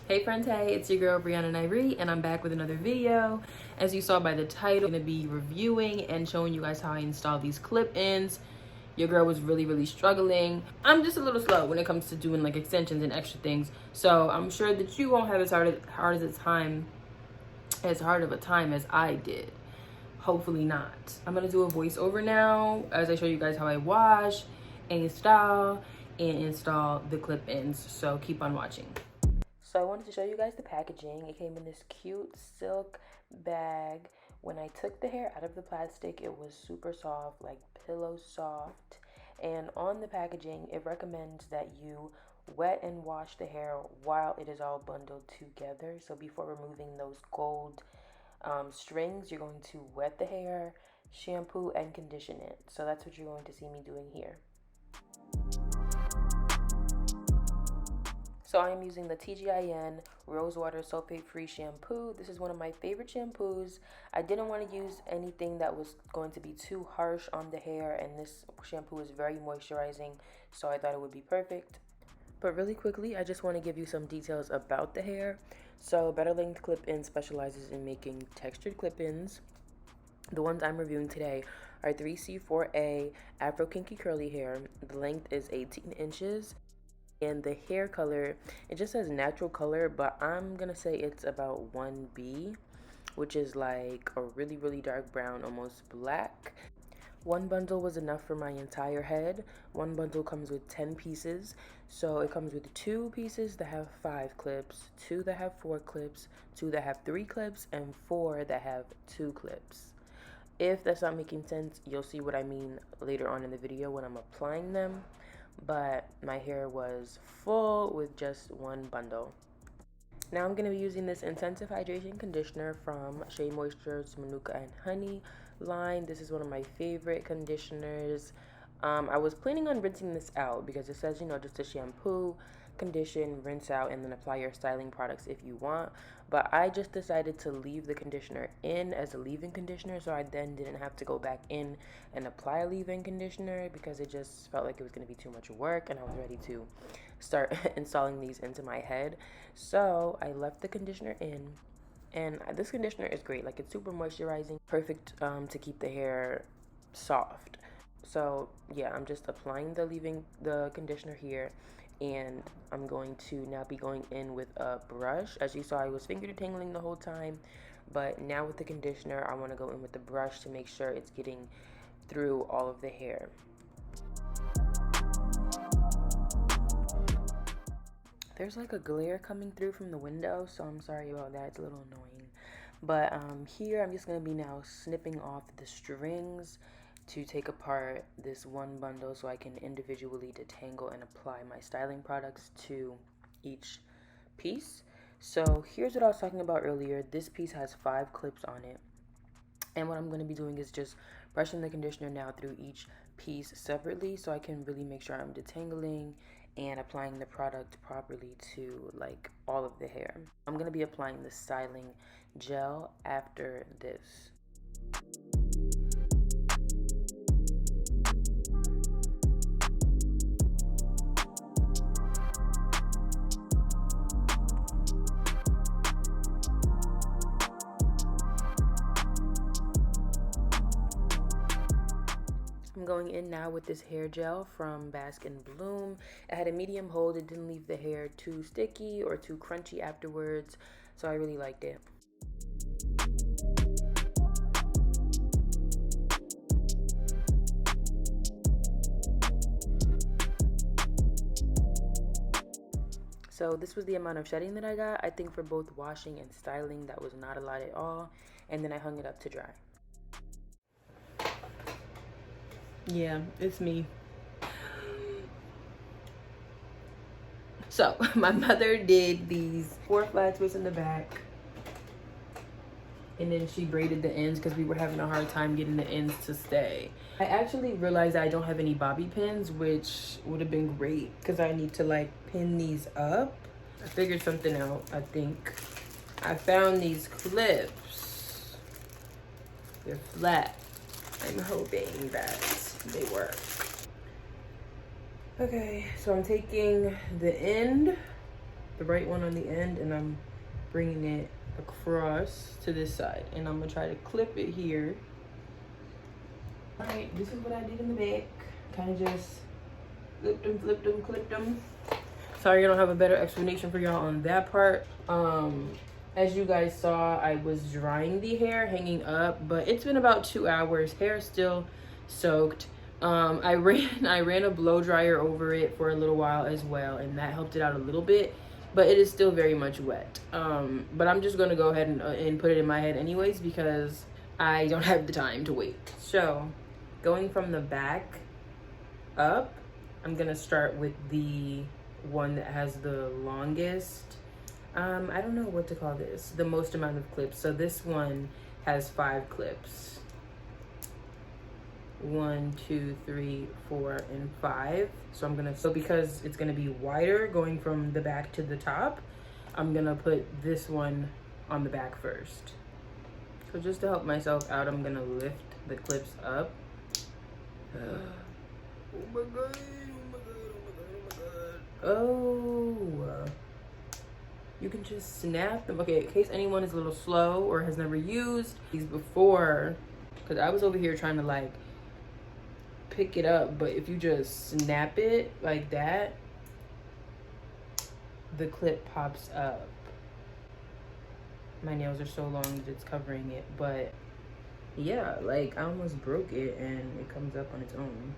Hey friends, hey, it's your girl Naturalniree, and I'm back with another video. As you saw by the title, I'm gonna be reviewing and showing you guys how I install these clip-ins. Your girl was really struggling. I'm just a little slow when it comes to doing like extensions and extra things, so I'm sure that you won't have as hard of a time as I did. Hopefully not. I'm gonna do a voiceover now as I show you guys how I wash, install the clip-ins. So keep on watching. So I wanted to show you guys the packaging. It came in this cute silk bag. When I took the hair out of the plastic, it was super soft, like pillow soft. And on the packaging, it recommends that you wet and wash the hair while it is all bundled together. So before removing those gold strings, you're going to wet the hair, shampoo, and condition it. So that's what you're going to see me doing here. So I am using the TGIN Rosewater Sulfate Free Shampoo. This is one of my favorite shampoos. I didn't want to use anything that was going to be too harsh on the hair, and this shampoo is very moisturizing, so I thought it would be perfect. But really quickly, I just want to give you some details about the hair. So BetterLength Clip-In specializes in making textured clip-ins. The ones I'm reviewing today are 3c-4a Afro Kinky curly hair. The length is 18 inches. And the hair color, it just says natural color, but I'm gonna say it's about 1B, which is like a really dark brown, almost black. One bundle was enough for my entire head. One bundle comes with 10 pieces. So it comes with 2 pieces that have 5 clips, 2 that have 4 clips, 2 that have 3 clips, and 4 that have 2 clips. If that's not making sense, you'll see what I mean later on in the video when I'm applying them. But my hair was full with just one bundle. Now I'm going to be using this Intensive Hydration Conditioner from Shea Moisture's Manuka and Honey line. This is one of my favorite conditioners. I was planning on rinsing this out because it says, just a shampoo, condition, rinse out, and then apply your styling products if you want. But I just decided to leave the conditioner in as a leave-in conditioner, so I then didn't have to go back in and apply a leave-in conditioner because it just felt like it was going to be too much work, and I was ready to start installing these into my head. So I left the conditioner in, and this conditioner is great. Like, it's super moisturizing, perfect to keep the hair soft. So yeah, I'm just applying the conditioner here, and I'm going to now be going in with a brush. As you saw, I was finger detangling the whole time, but now with the conditioner, I want to go in with the brush to make sure it's getting through all of the hair. There's like a glare coming through from the window, so I'm sorry about that. It's a little annoying. But here I'm just going to be now snipping off the strings to take apart this one bundle so I can individually detangle and apply my styling products to each piece. So here's what I was talking about earlier. This piece has 5 clips on it, and what I'm going to be doing is just brushing the conditioner now through each piece separately so I can really make sure I'm detangling and applying the product properly to like all of the hair. I'm going to be applying the styling gel after this. I'm going in now with this hair gel from Bask and Bloom. It had a medium hold. It didn't leave the hair too sticky or too crunchy afterwards, so I really liked it. So this was the amount of shedding that I got. I think for both washing and styling, that was not a lot at all. And then I hung it up to dry. Yeah, it's me. So my mother did these 4 flat twists in the back, and then she braided the ends because we were having a hard time getting the ends to stay. I actually realized I don't have any bobby pins, which would have been great because I need to like pin these up. I figured something out, I think. I found these clips. They're flat. I'm hoping that they work. Okay, so I'm taking the end the right one on the end, and I'm bringing it across to this side, and I'm gonna try to clip it here. All right, this is what I did in the back. Kind of just flipped them, clipped them. Sorry I don't have a better explanation for y'all on that part. As you guys saw, I was drying the hair, hanging up, but it's been about 2 hours. Hair is still soaked. I ran a blow dryer over it for a little while as well, and that helped it out a little bit, but it is still very much wet. But I'm just gonna go ahead and put it in my head anyways, because I don't have the time to wait. So going from the back up, I'm gonna start with the one that has the longest, I don't know what to call this, the most amount of clips. So this one has 5 clips. 1, 2, 3, 4, and 5. So because it's gonna be wider going from the back to the top, I'm gonna put this one on the back first. So just to help myself out, I'm gonna lift the clips up. Oh my god, oh, you can just snap them. Okay, in case anyone is a little slow or has never used these before, because I was over here trying to like pick it up, but if you just snap it like that, the clip pops up. My nails are so long that it's covering it, but yeah, like I almost broke it and it comes up on its own.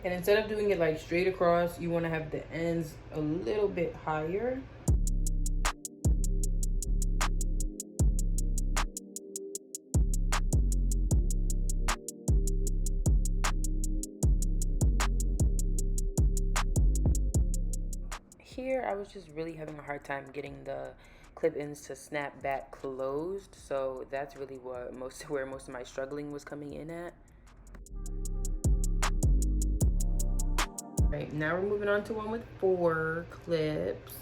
And instead of doing it like straight across, you want to have the ends a little bit higher. Here, I was just really having a hard time getting the clip ends to snap back closed, so that's really where most of my struggling was coming in at. Right, now we're moving on to one with 4 clips.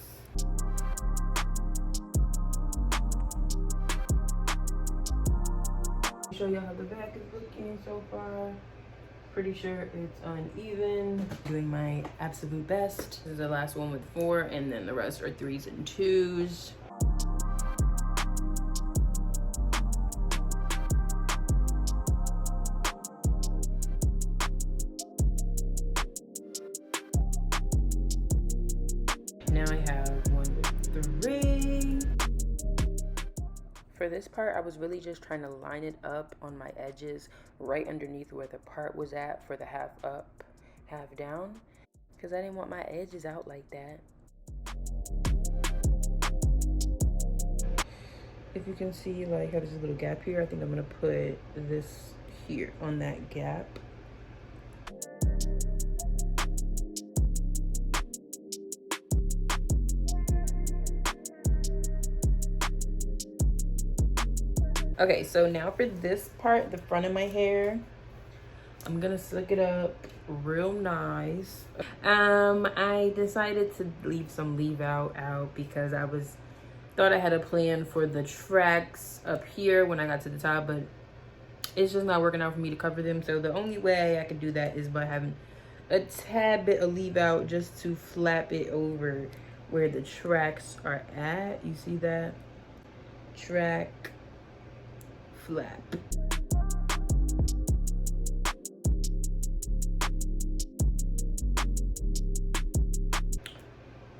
Show y'all how the back is looking so far. Pretty sure it's uneven. Doing my absolute best. This is the last one with 4, and then the rest are 3s and 2s. Now I have one with 3. For this part, I was really just trying to line it up on my edges right underneath where the part was at for the half up, half down, because I didn't want my edges out like that. If you can see like how there's a little gap here, I think I'm gonna put this here on that gap. Okay, so now for this part, the front of my hair, I'm gonna slick it up real nice. I decided to leave some leave out because thought I had a plan for the tracks up here when I got to the top, but it's just not working out for me to cover them. So the only way I could do that is by having a tad bit of leave out just to flap it over where the tracks are at. You see that? Track, flap.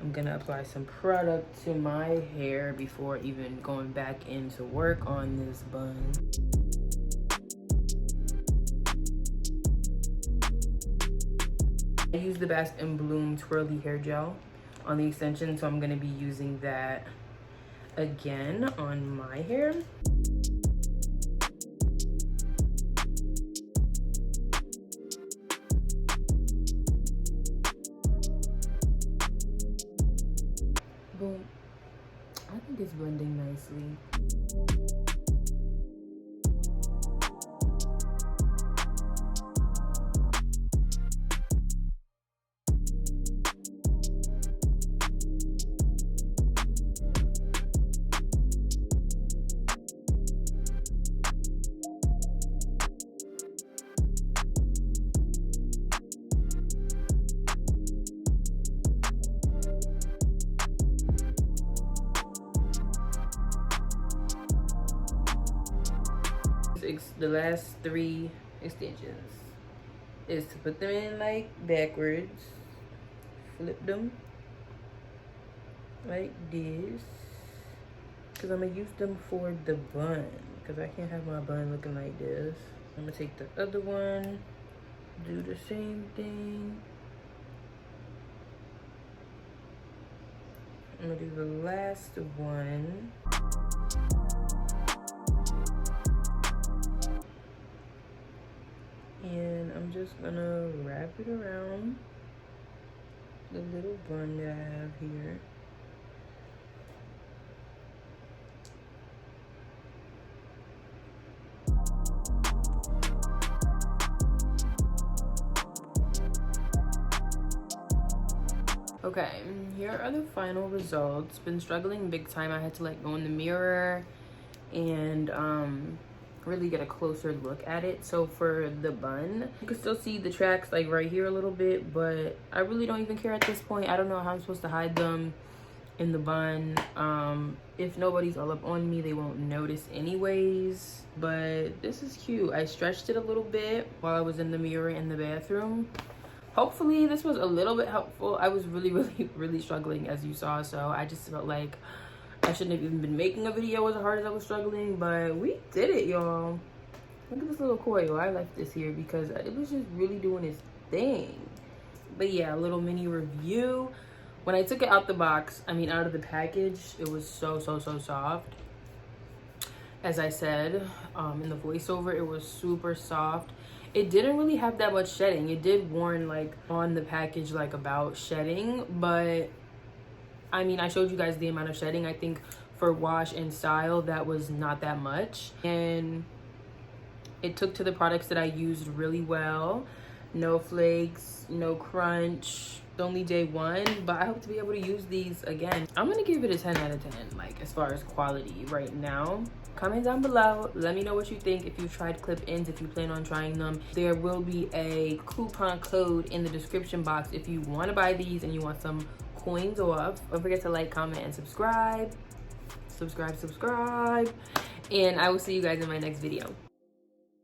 I'm gonna apply some product to my hair before even going back in to work on this bun. I use the Bask and Bloom Twirly Hair Gel on the extension, so I'm gonna be using that again on my hair. Boom. I think it's blending nicely. the last 3 extensions is to put them in like backwards, flip them like this, because I'm gonna use them for the bun, because I can't have my bun looking like this. I'm gonna take the other one, do the same thing. I'm gonna do the last one. And I'm just gonna wrap it around the little bun that I have here. Okay, here are the final results. Been struggling big time. I had to like go in the mirror and really get a closer look at it. So for the bun, you can still see the tracks like right here a little bit, but I really don't even care at this point. I don't know how I'm supposed to hide them in the bun. If nobody's all up on me, they won't notice anyways. But this is cute. I stretched it a little bit while I was in the mirror in the bathroom. Hopefully this was a little bit helpful. I was really struggling, as you saw, so I just felt like I shouldn't have even been making a video as hard as I was struggling, but we did it, y'all. Look at this little coil. I left this here because it was just really doing its thing. But yeah, a little mini review. When I took it out the box, I mean out of the package, it was so soft. As I said in the voiceover, it was super soft. It didn't really have that much shedding. It did warn like on the package like about shedding, but I mean, I showed you guys the amount of shedding. I think for wash and style, that was not that much. And it took to the products that I used really well. No flakes, no crunch. Only day 1, but I hope to be able to use these again. I'm gonna give it a 10 out of 10, like as far as quality right now. Comment down below, let me know what you think. If you've tried clip-ins, if you plan on trying them, there will be a coupon code in the description box if you want to buy these and you want some coins off. Don't forget to like, comment, and subscribe. And I will see you guys in my next video.